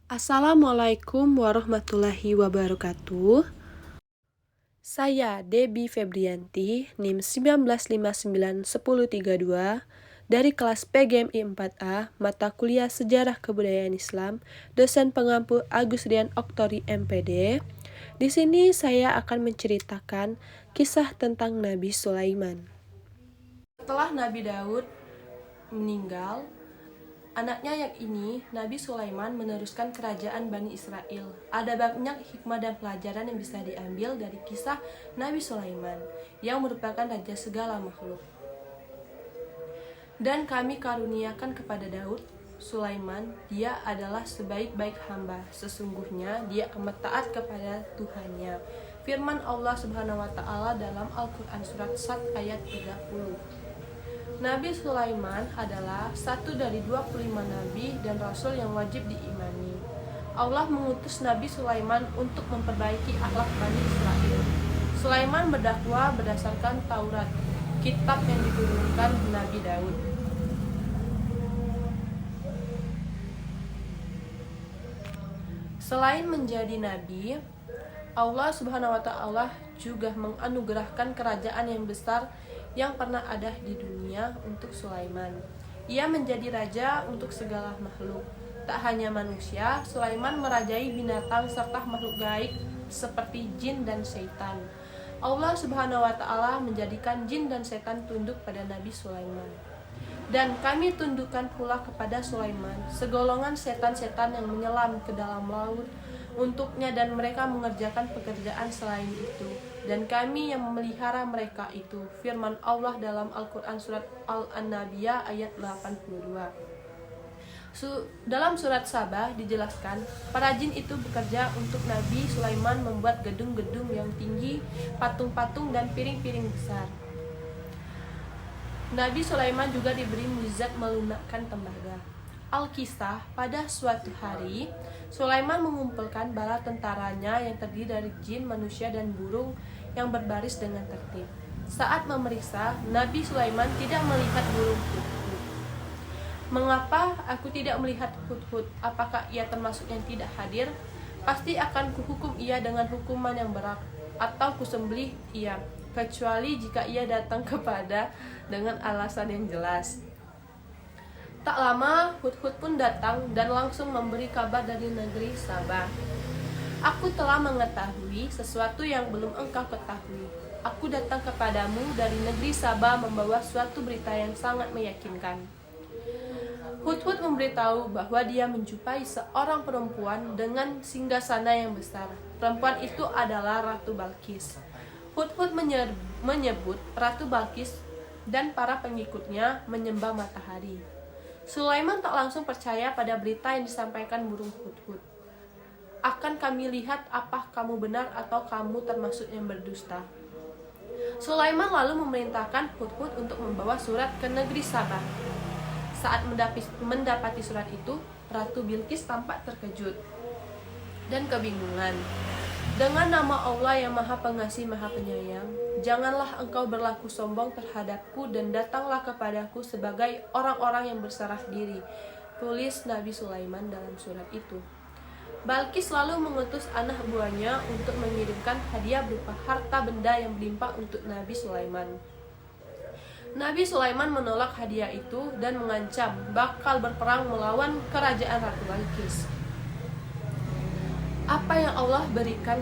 Assalamualaikum warahmatullahi wabarakatuh. Saya Debbie Febrianti, NIM 19591032 dari kelas PGMI 4A, mata kuliah Sejarah Kebudayaan Islam, dosen pengampu Agus Rian Oktori MPD. Di sini saya akan menceritakan kisah tentang Nabi Sulaiman. Setelah Nabi Daud meninggal, anaknya yang ini, Nabi Sulaiman, meneruskan kerajaan Bani Israel. Ada banyak hikmah dan pelajaran yang bisa diambil dari kisah Nabi Sulaiman, yang merupakan raja segala makhluk. Dan kami karuniakan kepada Daud, Sulaiman, dia adalah sebaik-baik hamba. Sesungguhnya dia amat taat kepada Tuhannya. Firman Allah Subhanahu wa Ta'ala dalam Al-Quran Surat Sad ayat 30. Nabi Sulaiman adalah satu dari 25 nabi dan rasul yang wajib diimani. Allah mengutus Nabi Sulaiman untuk memperbaiki akhlak Bani Israel. Sulaiman berdakwah berdasarkan Taurat, kitab yang diturunkan Nabi Daud. Selain menjadi nabi, Allah Subhanahu wa Ta'ala juga menganugerahkan kerajaan yang besar yang pernah ada di dunia untuk Sulaiman. Ia menjadi raja untuk segala makhluk. Tak hanya manusia, Sulaiman merajai binatang serta makhluk gaib seperti jin dan setan. Allah Subhanahu wa Ta'ala menjadikan jin dan setan tunduk pada Nabi Sulaiman. Dan kami tundukkan pula kepada Sulaiman segolongan setan-setan yang menyelam ke dalam laut untuknya, dan mereka mengerjakan pekerjaan selain itu, dan kami yang memelihara mereka itu. Firman Allah dalam Al-Quran Surat Al-Anbiya ayat 82. Dalam surat Sabah dijelaskan, para jin itu bekerja untuk Nabi Sulaiman membuat gedung-gedung yang tinggi, patung-patung, dan piring-piring besar. Nabi Sulaiman juga diberi mukjizat melunakkan tembaga. Al-Kisah, pada suatu hari, Sulaiman mengumpulkan bala tentaranya yang terdiri dari jin, manusia, dan burung yang berbaris dengan tertib. Saat memeriksa, Nabi Sulaiman tidak melihat burung hudhud. Mengapa aku tidak melihat hudhud? Apakah ia termasuk yang tidak hadir? Pasti akan kuhukum ia dengan hukuman yang berat, atau kusembelih ia, kecuali jika ia datang kepada dengan alasan yang jelas. Tak lama, hudhud pun datang dan langsung memberi kabar dari negeri Sabah. Aku telah mengetahui sesuatu yang belum engkau ketahui. Aku datang kepadamu dari negeri Sabah membawa suatu berita yang sangat meyakinkan. Hudhud memberitahu bahwa dia menjumpai seorang perempuan dengan singgasana yang besar. Perempuan itu adalah Ratu Balkis. Hudhud menyebut Ratu Balkis dan para pengikutnya menyembah matahari. Sulaiman tak langsung percaya pada berita yang disampaikan burung hudhud. Akan kami lihat apakah kamu benar atau kamu termasuk yang berdusta. Sulaiman lalu memerintahkan hudhud untuk membawa surat ke negeri Sabah. Saat mendapati surat itu, Ratu Bilqis tampak terkejut dan kebingungan. Dengan nama Allah yang Maha Pengasih Maha Penyayang, janganlah engkau berlaku sombong terhadapku dan datanglah kepadaku sebagai orang-orang yang berserah diri, tulis Nabi Sulaiman dalam surat itu. Balkis lalu mengutus anak buahnya untuk mengirimkan hadiah berupa harta benda yang berlimpah untuk Nabi Sulaiman. Nabi Sulaiman menolak hadiah itu dan mengancam bakal berperang melawan kerajaan Ratu Balkis. Apa yang Allah berikan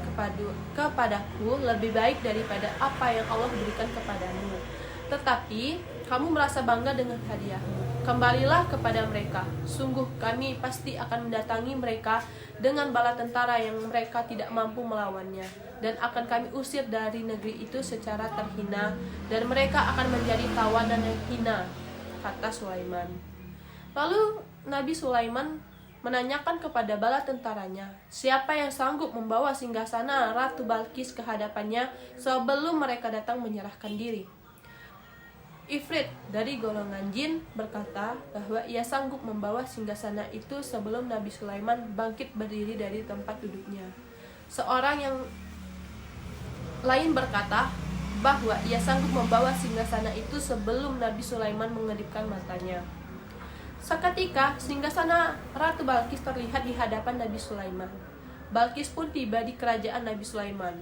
kepadaku lebih baik daripada apa yang Allah berikan kepadamu. Tetapi kamu merasa bangga dengan hadiahmu. Kembalilah kepada mereka. Sungguh kami pasti akan mendatangi mereka dengan bala tentara yang mereka tidak mampu melawannya, dan akan kami usir dari negeri itu secara terhina, dan mereka akan menjadi tawanan yang hina, kata Sulaiman. Lalu Nabi Sulaiman menanyakan kepada bala tentaranya, siapa yang sanggup membawa singgasana Ratu Balkis ke hadapannya sebelum mereka datang menyerahkan diri. Ifrit dari golongan jin berkata bahwa ia sanggup membawa singgasana itu sebelum Nabi Sulaiman bangkit berdiri dari tempat duduknya. Seorang yang lain berkata bahwa ia sanggup membawa singgasana itu sebelum Nabi Sulaiman mengedipkan matanya. Seketika singgasana Ratu Balkis terlihat di hadapan Nabi Sulaiman. Balkis pun tiba di kerajaan Nabi Sulaiman.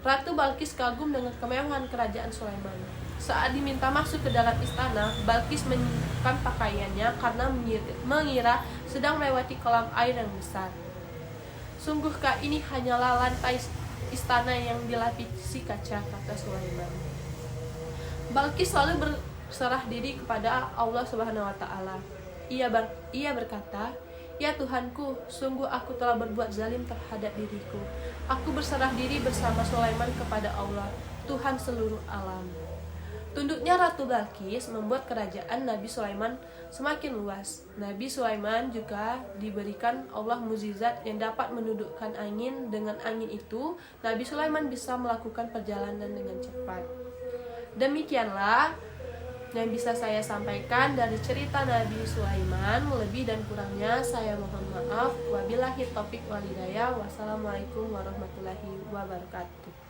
Ratu Balkis kagum dengan kemewahan kerajaan Sulaiman. Saat diminta masuk ke dalam istana, Balkis menyingkapkan pakaiannya karena mengira sedang melewati kolam air yang besar. Sungguhkah ini hanyalah lantai istana yang dilapisi kaca, kata Sulaiman. Balkis selalu berserah diri kepada Allah Subhanahu wa taala. Ia berkata, "Ya Tuhanku, sungguh aku telah berbuat zalim terhadap diriku. Aku berserah diri bersama Sulaiman kepada Allah, Tuhan seluruh alam." Tunduknya Ratu Balkis membuat kerajaan Nabi Sulaiman semakin luas. Nabi Sulaiman juga diberikan Allah mukjizat yang dapat menundukkan angin. Dengan angin itu, Nabi Sulaiman bisa melakukan perjalanan dengan cepat. Demikianlah yang bisa saya sampaikan dari cerita Nabi Sulaiman. Lebih dan kurangnya saya mohon maaf. Wabillahi taufik wal hidayah. Wassalamualaikum warahmatullahi wabarakatuh.